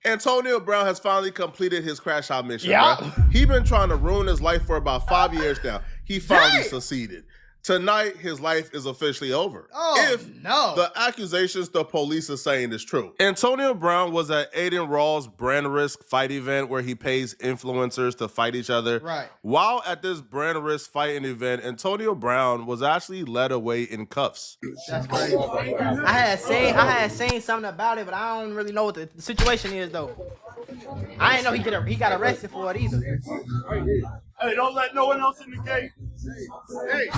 Antonio Brown has finally completed his crash out mission, Yeah. bruh. He been trying to ruin his life for about 5 years now. He finally succeeded. Tonight, his life is officially over. No. The accusations the police are saying is true. Antonio Brown was at Aiden Raw's brand risk fight event where he pays influencers to fight each other. Right. While at this brand risk fighting event, Antonio Brown was actually led away in cuffs. That's crazy. I had seen something about it, but I don't really know what the situation is though. I didn't know he got arrested for it either. Hey, don't let no one else in the gate. Hey.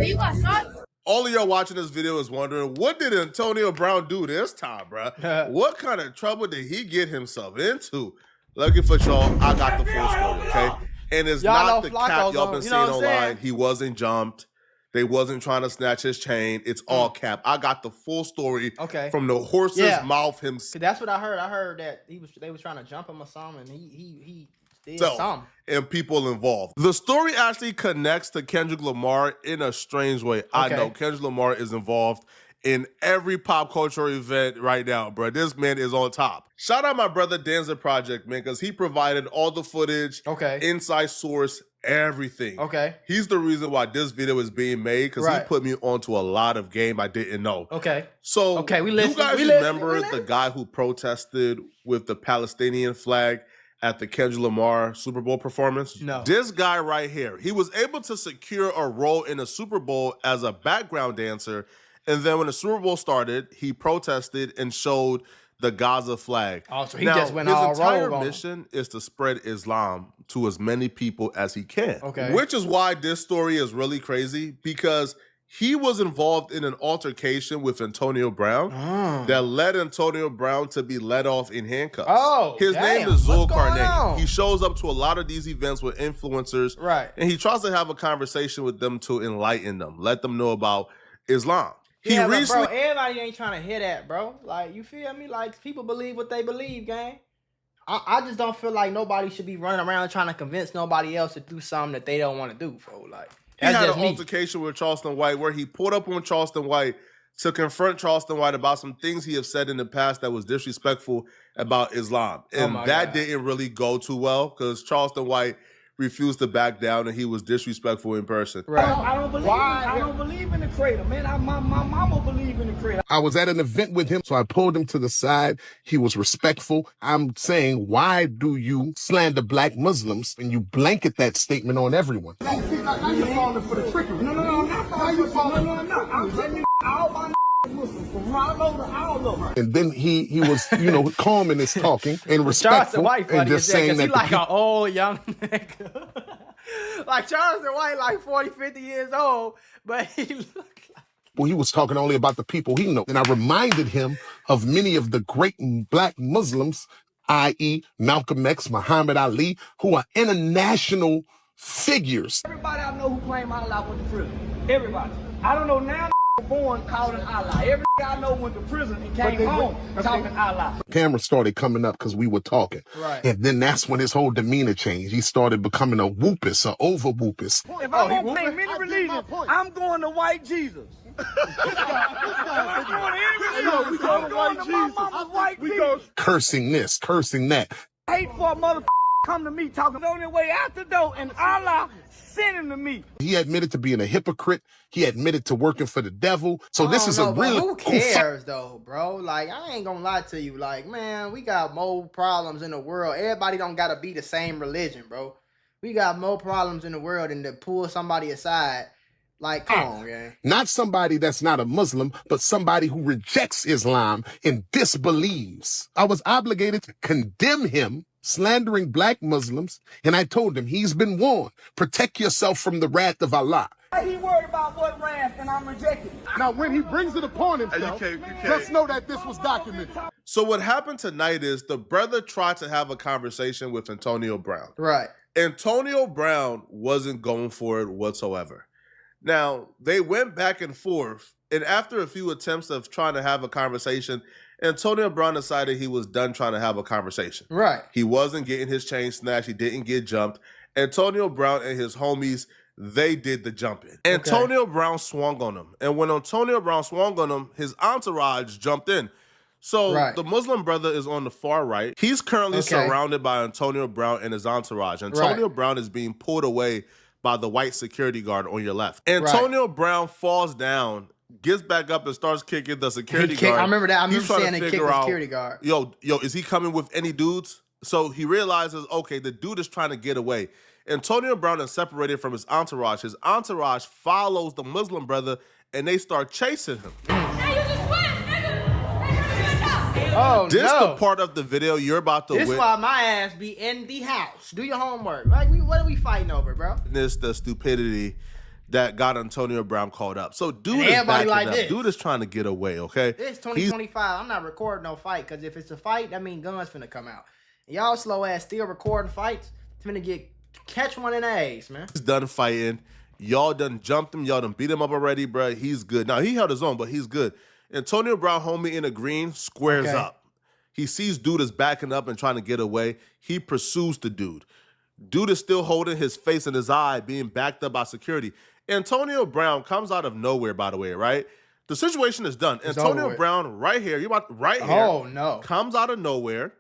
You got shot? All of y'all watching this video is wondering, what did Antonio Brown do this time, bruh? What kind of trouble did he get himself into? Lucky for y'all, I got the full story, okay? And it's not the cap y'all been seeing online. He wasn't jumped. They wasn't trying to snatch his chain. It's all cap. I got the full story from the horse's mouth himself. That's what I heard. I heard that they was trying to jump him or something. And he did something. And people involved. The story actually connects to Kendrick Lamar in a strange way. I know Kendrick Lamar is involved in every pop culture event right now, bro. This man is on top. Shout out my brother Danza Project, man, because he provided all the footage, inside source, everything. He's the reason why this video is being made, because he put me onto a lot of game I didn't know. So you guys remember the guy who protested with the Palestinian flag at the Kendrick Lamar Super Bowl performance? No. This guy right here, he was able to secure a role in a Super Bowl as a background dancer, and then when the Super Bowl started, he protested and showed the Gaza flag. Oh, so he just went all rogue. His entire mission is to spread Islam to as many people as he can. Which is why this story is really crazy, because he was involved in an altercation with Antonio Brown that led Antonio Brown to be let off in handcuffs. His name is Zulkarnain. He shows up to a lot of these events with influencers, and he tries to have a conversation with them to enlighten them, let them know about Islam. Yeah, but bro, everybody ain't trying to hear that, bro. Like, you feel me? Like, people believe what they believe, gang. I just don't feel like nobody should be running around trying to convince nobody else to do something that they don't want to do, bro. Like, he had an altercation with Charleston White where he pulled up on Charleston White to confront Charleston White about some things he have said in the past that was disrespectful about Islam. And that didn't really go too well, because Charleston White refused to back down and he was disrespectful in person. I don't believe in the crater, man. My mama believe in the crater. I was at an event with him, so I pulled him to the side. He was respectful. I'm saying, why do you slander black Muslims and you blanket that statement on everyone? Now you're falling for the trickery. No, I'm not falling for the trickery. No, I'm not. I'm telling you, all my Muslims, from Rollo to all over. And then he was, calm in his talking and respectful. And just saying that. He like an old young nigga. Like Charleston White, like 40, 50 years old, but he looked like... Well, he was talking only about the people he knows. And I reminded him of many of the great black Muslims, i.e. Malcolm X, Muhammad Ali, who are international figures. Everybody I know who claim Allah went to prison. Everybody. I don't know now. Born calling Allah. Every guy I know went to prison and came home talking Allah. Cameras started coming up because we were talking. And then that's when his whole demeanor changed. He started becoming a whoopus, a over whoopus. If I'm going to claim any religion, I'm going to white Jesus. I'm going to my mama's white Jesus. Cursing this, cursing that. Hate for a mother come to me talking on their way out the door and Allah sent him to me. He admitted to being a hypocrite. He admitted to working for the devil. So this is a real... Who cares though, bro? Like, I ain't gonna lie to you. Like, man, we got more problems in the world. Everybody don't gotta be the same religion, bro. We got more problems in the world than to pull somebody aside. Like, come on, man. Not somebody that's not a Muslim, but somebody who rejects Islam and disbelieves. I was obligated to condemn him slandering black Muslims, and I told him he's been warned. Protect yourself from the wrath of Allah. He worried about what wrath, and I'm rejecting. Now, when he brings it upon himself, just know that this was documented. So what happened tonight is the brother tried to have a conversation with Antonio Brown. Antonio Brown wasn't going for it whatsoever. Now, they went back and forth, and after a few attempts of trying to have a conversation, Antonio Brown decided he was done trying to have a conversation. He wasn't getting his chain snatched. He didn't get jumped. Antonio Brown and his homies, they did the jumping. Antonio Brown swung on him. And when Antonio Brown swung on him, his entourage jumped in. So the Muslim brother is on the far right. He's currently surrounded by Antonio Brown and his entourage. Antonio Brown is being pulled away by the white security guard on your left. Antonio Brown falls down, gets back up and starts kicking the security guard. I remember that. I remember saying they kicked the security guard. Yo, is he coming with any dudes? So he realizes, okay, the dude is trying to get away. Antonio Brown is separated from his entourage. His entourage follows the Muslim brother, and they start chasing him. Oh, this the part of the video you're about to witness. This why my ass be in the house. Do your homework. Like, what are we fighting over, bro? This the stupidity that got Antonio Brown called up. So dude is backing like up. This. Dude is trying to get away, okay? It's 2025. I'm not recording no fight, because if it's a fight, that means guns finna come out. And y'all slow ass still recording fights. It's finna catch one in the ass, man. He's done fighting. Y'all done jumped him. Y'all done beat him up already, bro. He's good. Now, he held his own, but he's good. Antonio Brown, homie in the green, squares up. He sees dude is backing up and trying to get away. He pursues the dude. Dude is still holding his face and his eye, being backed up by security. Antonio Brown comes out of nowhere, by the way, right? The situation is done. Antonio Brown, right here, comes out of nowhere.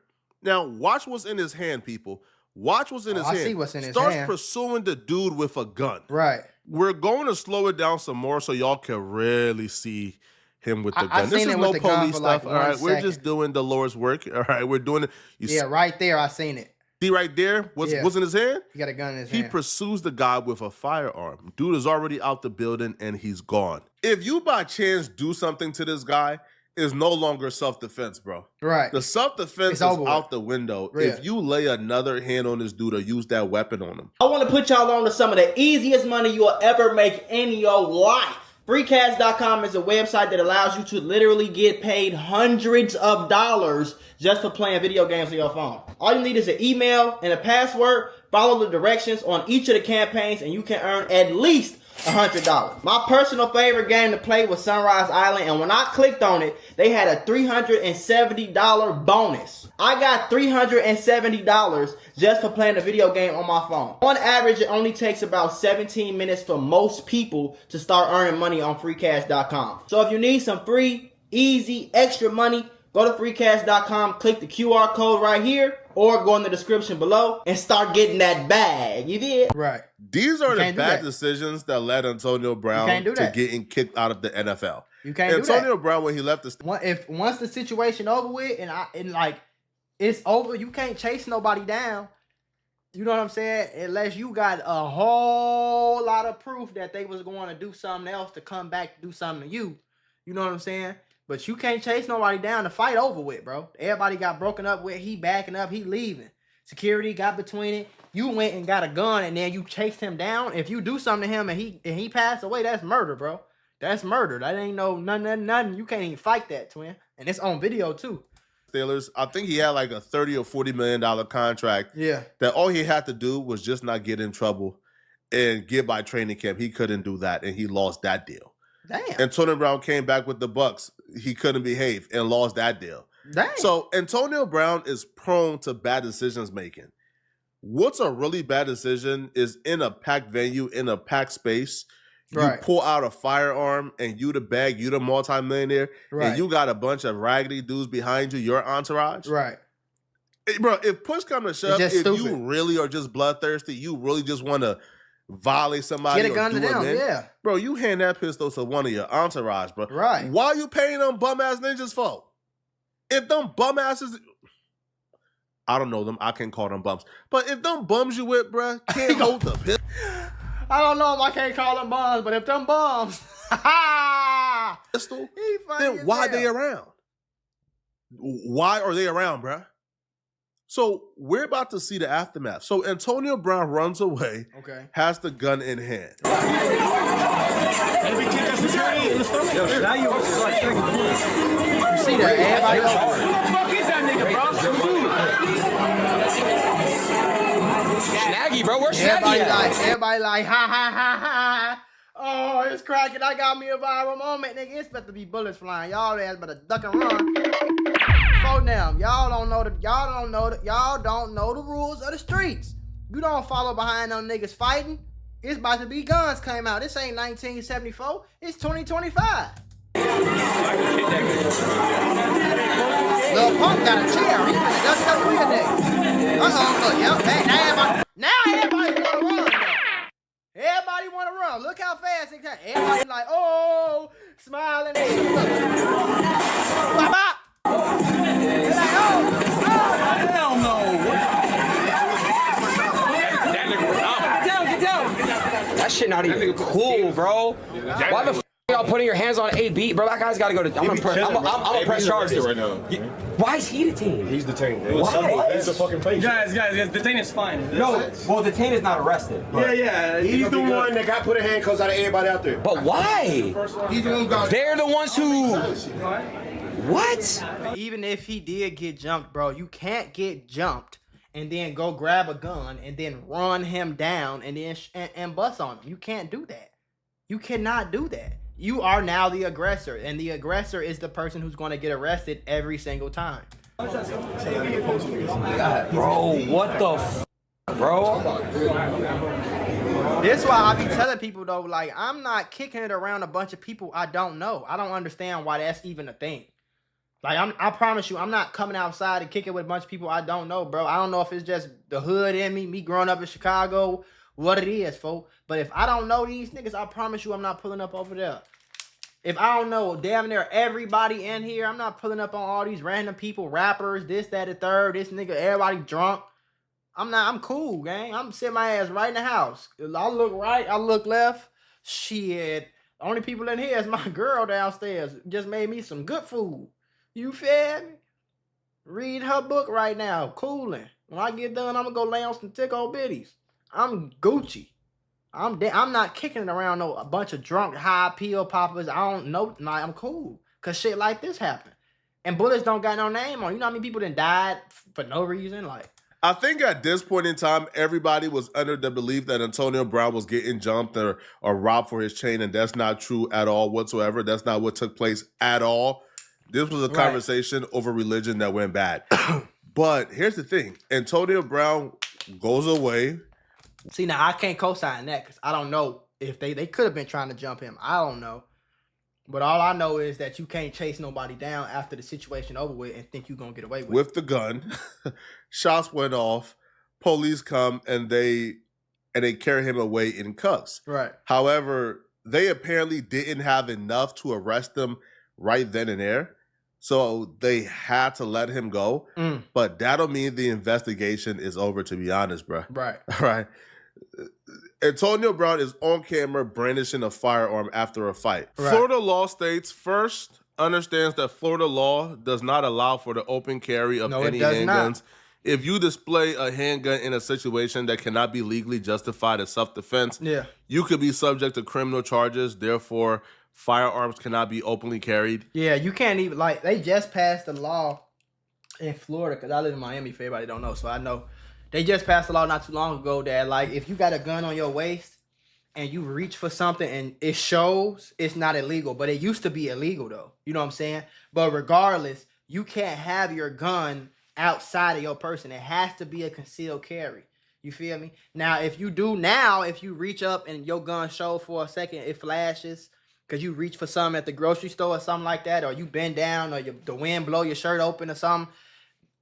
Now, watch what's in his hand, people. Watch what's in his hand. I see what's in his hand. Starts pursuing the dude with a gun. Right. We're going to slow it down some more so y'all can really see him with the gun. This is no police stuff, all right? We're just doing the Lord's work, all right? We're doing it. Right there, I seen it. See right there? What's in his hand? He got a gun in his hand. He pursues the guy with a firearm. Dude is already out the building and he's gone. If you by chance do something to this guy, it's no longer self-defense, bro. Right. The self-defense is out the window. If you lay another hand on this dude or use that weapon on him. I want to put y'all on to some of the easiest money you'll ever make in your life. Freecash.com is a website that allows you to literally get paid hundreds of dollars just for playing video games on your phone. All you need is an email and a password. Follow the directions on each of the campaigns and you can earn at least $100. My personal favorite game to play was Sunrise Island, and when I clicked on it, they had a $370 bonus. I got $370 just for playing a video game on my phone. On average, it only takes about 17 minutes for most people to start earning money on freecash.com. So if you need some free, easy, extra money, go to freecash.com, click the QR code right here, or go in the description below and start getting that bag. You did? Right. These are the bad decisions that led Antonio Brown to getting kicked out of the NFL. You can't do that. Antonio Brown, when he left the once the situation over with and it's over, you can't chase nobody down. You know what I'm saying? Unless you got a whole lot of proof that they was going to do something else to come back to do something to you. You know what I'm saying? But you can't chase nobody down. The fight over with, bro. Everybody got broken up with. He backing up. He leaving. Security got between it. You went and got a gun and then you chased him down. If you do something to him and he passed away, that's murder, bro. That's murder. That ain't no nothing. You can't even fight that, twin. And it's on video too. Steelers, I think he had like a $30 or $40 million contract. Yeah. That all he had to do was just not get in trouble and get by training camp. He couldn't do that, and he lost that deal. Damn. Antonio Brown came back with the Bucks. He couldn't behave and lost that deal. Damn. So Antonio Brown is prone to bad decisions making. What's a really bad decision is in a packed venue, in a packed space, you pull out a firearm and you the bag, you the multimillionaire, and you got a bunch of raggedy dudes behind you, your entourage. Right. Hey, bro, if push comes to shove, if stupid. you really are just bloodthirsty, you really just want to violate somebody, get a gun to them, bro, you hand that pistol to one of your entourage, bro. Right. Why are you paying them bum ass ninjas for? If them bum asses, I don't know them, I can't call them bums, but if them bums you with, bro, can't hold the pistol. I don't know if I can't call them bums, but if them bums, pistol, then why they around? Why are they around, bro? So we're about to see the aftermath. So Antonio Brown runs away, has the gun in hand. Now you see that? Everybody who the fuck is that nigga, bro? Snaggy, bro. Where's Snaggy at? Everybody like, ha, ha, ha, ha. Oh, it's cracking. I got me a viral moment, nigga. It's about to be bullets flying. Y'all ass better duck and run. Phone them. Y'all don't know the rules of the streets. You don't follow behind them niggas fighting. It's about to be guns came out. This ain't 1974. It's 2025. Lil Pump got a chair. He finna dust that weird nigga. Look, yep. Hey, now everybody wanna run. Though. Everybody wanna run. Look how fast it can. Everybody like, oh, smiling. Bop, bop. They're like, Hell no. Get down. That shit not even cool, bro. Why the f y'all putting your hands on a beat, bro? That guy's got to go to. I'm gonna press charges right now. Why is he detained? He's detained. Why? He's a fucking patient. Guys, detained is fine. No, well, detained is not arrested. Yeah. He's the one that got put in handcuffs out of everybody out there. But why? He's the one got. They're the ones who. What? even if he did get jumped, bro, you can't get jumped and then go grab a gun and then run him down and then and bust on him. You can't do that. You cannot do that. You are now the aggressor, and the aggressor is the person who's going to get arrested every single time. Bro, what the f, bro? That's why I be telling people though, like, I'm not kicking it around a bunch of people I don't know. I don't understand why that's even a thing. Like, I promise you, I'm not coming outside and kicking with a bunch of people I don't know, bro. I don't know if it's just the hood in me growing up in Chicago, what it is, folks. But if I don't know these niggas, I promise you I'm not pulling up over there. If I don't know damn near everybody in here, I'm not pulling up on all these random people, rappers, this, that, the third, this nigga, everybody drunk. I'm cool, gang. I'm sitting my ass right in the house. I look right, I look left. Shit. The only people in here is my girl downstairs. Just made me some good food. You feel me? Read her book right now, cooling. When I get done, I'm gonna go lay on some tickle bitties. I'm Gucci. I'm not kicking it around a bunch of drunk high pill poppers. I don't know. Nah, I'm cool. Cause shit like this happen. And bullets don't got no name on. You know how many people done died for no reason? Like, I think at this point in time, everybody was under the belief that Antonio Brown was getting jumped or robbed for his chain, and that's not true at all whatsoever. That's not what took place at all. This was a conversation over religion that went bad. But here's the thing. Antonio Brown goes away. see, now I can't co-sign that because I don't know if they could have been trying to jump him. I don't know. But all I know is that you can't chase nobody down after the situation over with and think you're going to get away with it. With the gun. Shots went off. Police come and they carry him away in cuffs. Right. However, they apparently didn't have enough to arrest him right then and there. So they had to let him go. But that don't mean the investigation is over, to be honest, bro. Right. All right. Antonio Brown is on camera brandishing a firearm after a fight. Right. Florida law states, first, understands that Florida law does not allow for the open carry of any handguns. Not. If you display a handgun in a situation that cannot be legally justified as self-defense, you could be subject to criminal charges. Therefore, firearms cannot be openly carried. Yeah, you can't even, like, they just passed a law in Florida, because I live in Miami, for everybody don't know, so I know. They just passed a law not too long ago that, like, if you got a gun on your waist and you reach for something and it shows, it's not illegal. But it used to be illegal, though. You know what I'm saying? But regardless, you can't have your gun outside of your person. It has to be a concealed carry. You feel me? Now, if you reach up and your gun shows for a second, it flashes because you reach for something at the grocery store or something like that, or you bend down or the wind blow your shirt open or something,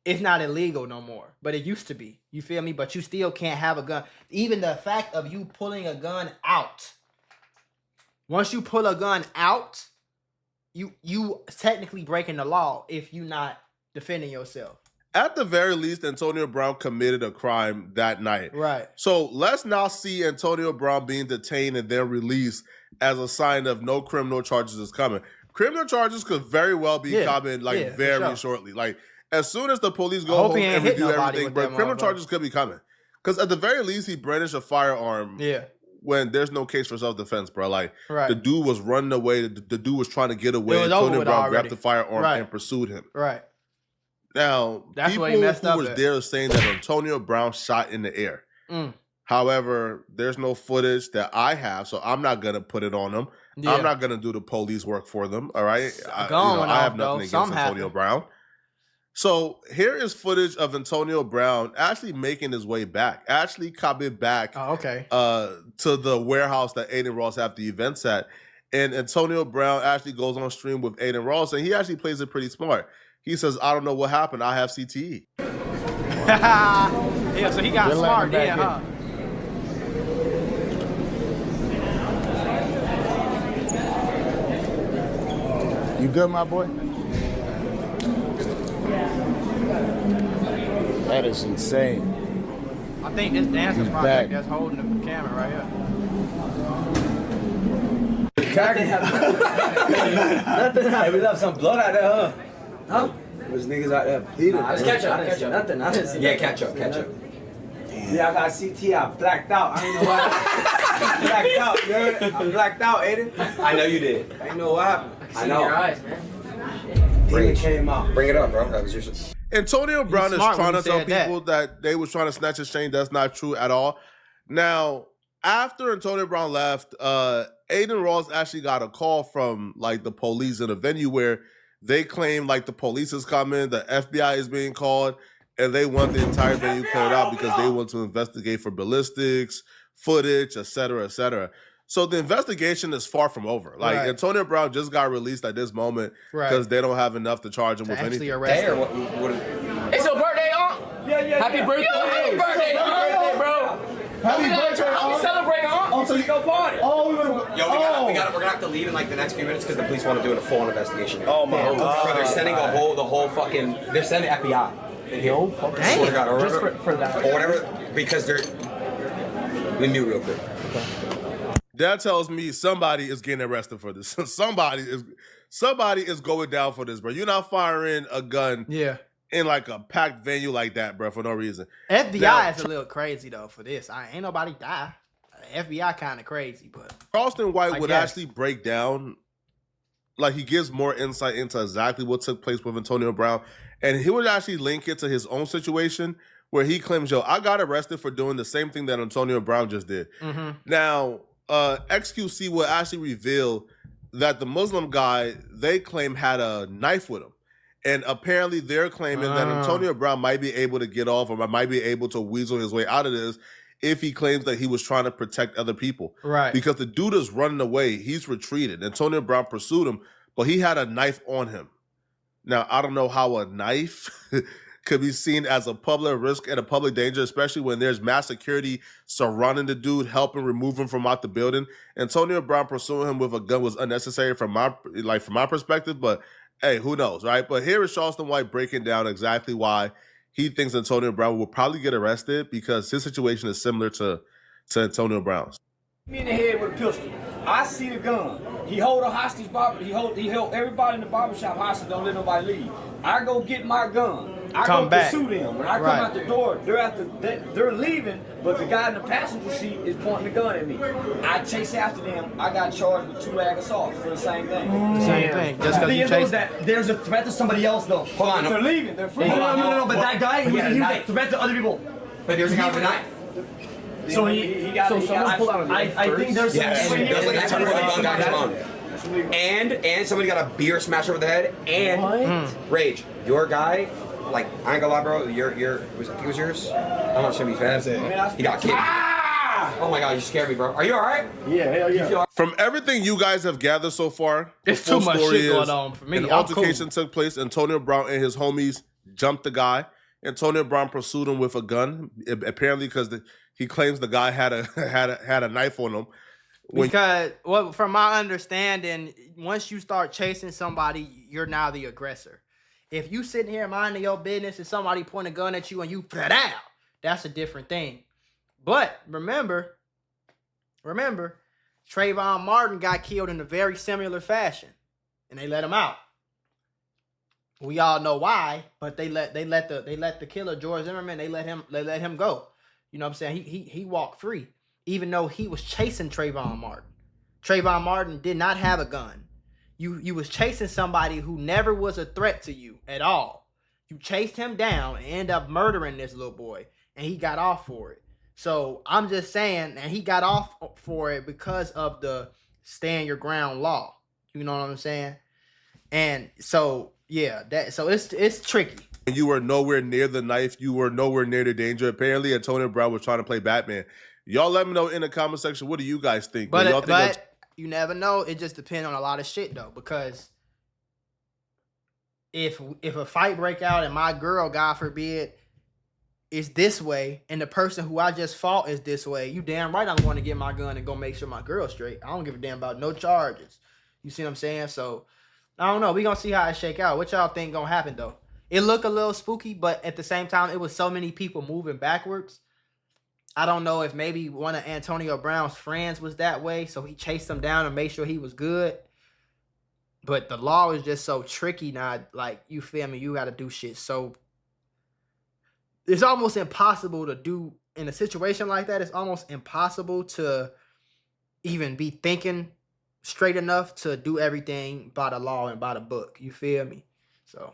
it's not illegal no more. But it used to be. You feel me? But you still can't have a gun. Even the fact of you pulling a gun out. Once you pull a gun out, you technically breaking the law if you're not defending yourself. At the very least, Antonio Brown committed a crime that night. Right. So let's now see Antonio Brown being detained and then released as a sign of no criminal charges is coming. Criminal charges could very well be coming very shortly. Like, as soon as the police go home and review everything, bro, criminal charges could be coming. Because at the very least, he brandished a firearm when there's no case for self-defense, bro. Like, the dude was running away. The dude was trying to get away. Antonio Brown grabbed the firearm and pursued him. Right. Now, that's people where he messed who was there are saying that Antonio Brown shot in the air. However, there's no footage that I have, so I'm not going to put it on them. I'm not going to do the police work for them, all right? I have nothing against Antonio Brown. So here is footage of Antonio Brown actually making his way back, actually coming back to the warehouse that Aiden Ross had the events at. And Antonio Brown actually goes on stream with Aiden Ross, and he actually plays it pretty smart. He says, I don't know what happened. I have CTE. Yeah, so he got smart then, huh? You good, my boy? That is insane. I think this dancer's He's probably back. that's holding the camera right here. Nothing. Hey, we left some blood out there, huh? Huh? There's niggas out there bleeding. Let's catch up. Catch up. Nothing. I didn't see. Yeah, catch up. Catch up. Yeah, I got CT. I blacked out. I ain't know what happened. Blacked out, you heard? I blacked out, Aiden. I know you did. I ain't know what happened. I know. Your eyes, man. Bring it came out. Bring it up, bro. That was your. Antonio Brown is smart trying when to he tell said people that they was trying to snatch his chain. That's not true at all. Now, after Antonio Brown left, Aiden Ross actually got a call from like the police in a venue where they claim like the police is coming, the FBI is being called, and they want the entire venue cleared out because they want to investigate for ballistics, footage, et cetera, et cetera. So the investigation is far from over. Like Antonio Brown just got released at this moment because they don't have enough to charge him with anything. It's your birthday, huh? Yeah. Happy birthday. Happy birthday, bro. Happy birthday, We celebrate, huh? Oh, so you go party? Oh, We're gonna have to leave in like the next few minutes because the police want to do a full investigation. Oh my God. Bro, they're sending the whole fucking. They're sending FBI. Yo, Swear to God, or just whatever, for that. or whatever, because they're. Let me real quick. That tells me somebody is getting arrested for this. somebody is going down for this, bro. You're not firing a gun in like a packed venue like that, bro, for no reason. FBI is a little crazy though for this. Ain't nobody die. FBI kind of crazy, but Charleston White would actually break down, like he gives more insight into exactly what took place with Antonio Brown, and he would actually link it to his own situation where he claims, yo, I got arrested for doing the same thing that Antonio Brown just did. Now, XQC will actually reveal that the Muslim guy they claim had a knife with him. And apparently they're claiming that Antonio Brown might be able to get off or might be able to weasel his way out of this if he claims that he was trying to protect other people. Right. Because the dude is running away. He's retreated. Antonio Brown pursued him, but he had a knife on him. Now, I don't know how a knife could be seen as a public risk and a public danger, especially when there's mass security surrounding the dude, helping remove him from out the building. Antonio Brown pursuing him with a gun was unnecessary from my perspective, but hey, who knows, right? But here is Charleston White breaking down exactly why he thinks Antonio Brown will probably get arrested because his situation is similar to Antonio Brown's. Me in the head with a pistol. I see the gun. He hold a hostage. He held everybody in the barbershop hostage. Don't let nobody leave. I go get my gun. I go pursue them. When I come out the door, they're leaving, but the guy in the passenger seat is pointing the gun at me. I chase after them. I got charged with 2 ag assault for the same thing. Same thing. Just because you chased that there's a threat to somebody else though. Hold on. They're leaving. They're free. No. But that guy, he was a threat to other people. But there's a guy with a knife. So he got. I think there's some. There's like a 10-foot gun guy's phone. And somebody got a beer smashed over the head. And Rage, your guy, like I ain't gonna lie, bro. I think it was yours. I'm not sure if he fans. He got kicked. Oh my God, you scared me, bro. Are you all right? Yeah, hell yeah. From everything you guys have gathered so far, it's too much shit going on for me. An altercation took place. Antonio Brown and his homies jumped the guy. Antonio Brown pursued him with a gun, apparently because he claims the guy had a knife on him. Because, from my understanding, once you start chasing somebody, you're now the aggressor. If you sitting here minding your business and somebody point a gun at you and you put out, that's a different thing. But remember, Trayvon Martin got killed in a very similar fashion, and they let him out. We all know why, but they let the killer George Zimmerman, they let him go. You know what I'm saying? He walked free, even though he was chasing Trayvon Martin. Trayvon Martin did not have a gun. You was chasing somebody who never was a threat to you at all. You chased him down and ended up murdering this little boy, and he got off for it. So I'm just saying, and he got off for it because of the stand your ground law. You know what I'm saying? And so yeah, so it's tricky. You were nowhere near the knife. You were nowhere near the danger. Apparently, Antonio Brown was trying to play Batman. Y'all let me know in the comment section. What do you guys think? But you never know. It just depends on a lot of shit though. Because if a fight break out and my girl, God forbid, is this way, and the person who I just fought is this way, you damn right I'm going to get my gun and go make sure my girl's straight. I don't give a damn about no charges. You see what I'm saying? So I don't know. We gonna see how it shake out. What y'all think gonna happen though? It looked a little spooky, but at the same time, it was so many people moving backwards. I don't know if maybe one of Antonio Brown's friends was that way, so he chased him down and made sure he was good. But the law is just so tricky now. Like, you feel me? You got to do shit. So it's almost impossible to do in a situation like that. It's almost impossible to even be thinking straight enough to do everything by the law and by the book. You feel me? So